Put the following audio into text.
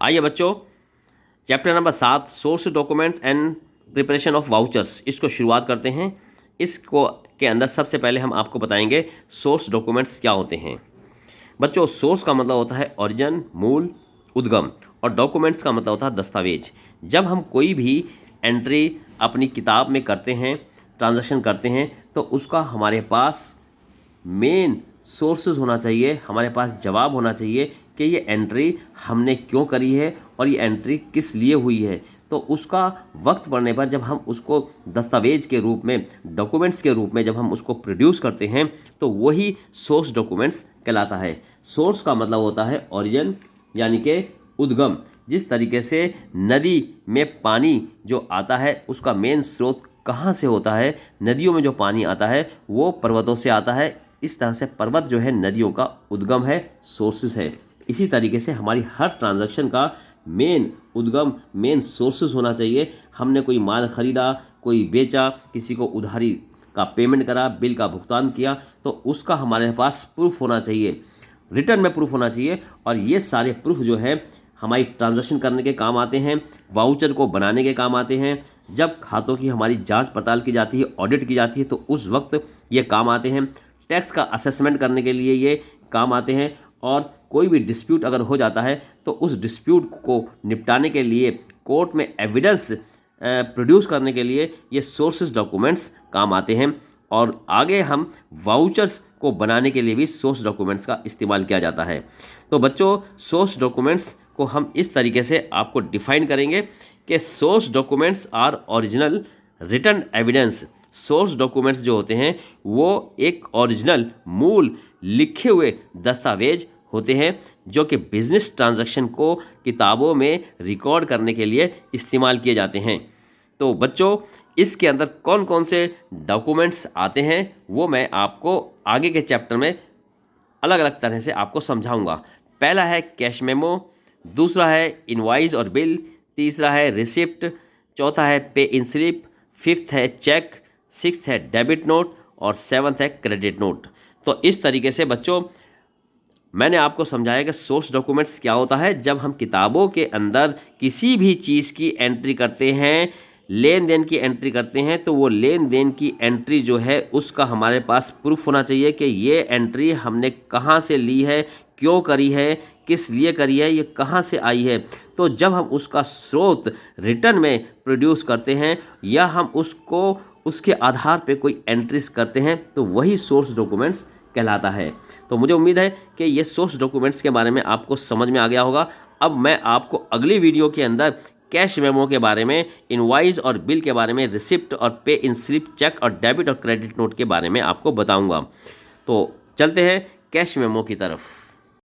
आइए बच्चों, chapter number 7 source documents and preparation of vouchers, इसको शुरुआत करते हैं। इसको के अंदर सबसे पहले हम आपको बताएंगे सोर्स डॉक्यूमेंट्स क्या होते हैं। बच्चों, सोर्स का मतलब होता है ओरिजिन, मूल, उद्गम, और डॉक्यूमेंट्स का मतलब होता है दस्तावेज। जब हम कोई भी एंट्री अपनी किताब में करते हैं, ट्रांजैक्शन करते हैं, तो उसका हमारे पास मेन सोर्सेज होना चाहिए, हमारे पास जवाब होना चाहिए कि ये एंट्री हमने क्यों करी है और ये एंट्री किस लिए हुई है। तो उसका वक्त पड़ने पर जब हम उसको दस्तावेज के रूप में, डॉक्यूमेंट्स के रूप में जब हम उसको प्रोड्यूस करते हैं, तो वही सोर्स डॉक्यूमेंट्स कहलाता है। सोर्स का मतलब होता है ओरिजिन, यानी कि उद्गम। जिस तरीके से नदी में पानी जो आता है उसका मेन स्रोत कहाँ से होता है, नदियों में जो पानी आता है वो पर्वतों से आता है। इस तरह से पर्वत जो है नदियों का उद्गम है, सोर्सेस है। इसी तरीके से हमारी हर ट्रांजैक्शन का मेन उद्गम, मेन सोर्सेस होना चाहिए। हमने कोई माल खरीदा, कोई बेचा, किसी को उधारी का पेमेंट करा, बिल का भुगतान किया, तो उसका हमारे पास प्रूफ होना चाहिए, रिटर्न में प्रूफ होना चाहिए। और ये सारे प्रूफ जो है हमारी ट्रांजैक्शन करने के काम आते हैं, वाउचर को बनाने के काम आते हैं। जब खातों की हमारी जांच पड़ताल की जाती है, ऑडिट की जाती है, तो उस वक्त ये काम आते हैं। टैक्स का असेसमेंट करने के लिए ये काम आते हैं। और कोई भी डिस्प्यूट अगर हो जाता है तो उस डिस्प्यूट को निपटाने के लिए, कोर्ट में एविडेंस प्रोड्यूस करने के लिए ये सोर्सेज डॉक्यूमेंट्स काम आते हैं। और आगे हम वाउचर्स को बनाने के लिए भी सोर्स डॉक्यूमेंट्स का इस्तेमाल किया जाता है। तो बच्चों, सोर्स डॉक्यूमेंट्स को हम इस तरीके से आपको डिफाइन करेंगे कि source documents are original written evidence. Source documents जो होते हैं वो एक ओरिजिनल, मूल लिखे हुए दस्तावेज होते हैं जो कि बिजनेस ट्रांजैक्शन को किताबों में रिकॉर्ड करने के लिए इस्तेमाल किए जाते हैं। तो बच्चों, इसके अंदर कौन कौन से डॉक्यूमेंट्स आते हैं वो मैं आपको आगे के चैप्टर में अलग अलग तरह से आपको समझाऊंगा। पहला है कैश मेमो, दूसरा है इनवॉइस और बिल, तीसरा है रिसिप्ट, चौथा है पे इन स्लिप, फिफ्थ है चेक, सिक्स्थ है डेबिट नोट और सेवन्थ है क्रेडिट नोट। तो इस तरीके से बच्चों मैंने आपको समझाया कि सोर्स डॉक्यूमेंट्स क्या होता है। जब हम किताबों के अंदर किसी भी चीज़ की एंट्री करते हैं, लेन देन की एंट्री करते हैं, तो वो लेन देन की एंट्री जो है उसका हमारे पास प्रूफ होना चाहिए कि ये एंट्री हमने कहाँ से ली है, क्यों करी है, किस लिए करी है, ये कहाँ से आई है। तो जब हम उसका स्रोत रिटर्न में प्रोड्यूस करते हैं या हम उसको उसके आधार पे कोई एंट्रीज करते हैं, तो वही सोर्स डॉक्यूमेंट्स कहलाता है। तो मुझे उम्मीद है कि ये सोर्स डॉक्यूमेंट्स के बारे में आपको समझ में आ गया होगा। अब मैं आपको अगली वीडियो के अंदर कैश मेमो के बारे में, इनवॉइस और बिल के बारे में, रिसिप्ट और पे इन स्लिप, चेक और डेबिट और क्रेडिट नोट के बारे में आपको बताऊंगा। तो चलते हैं कैश मेमो की तरफ।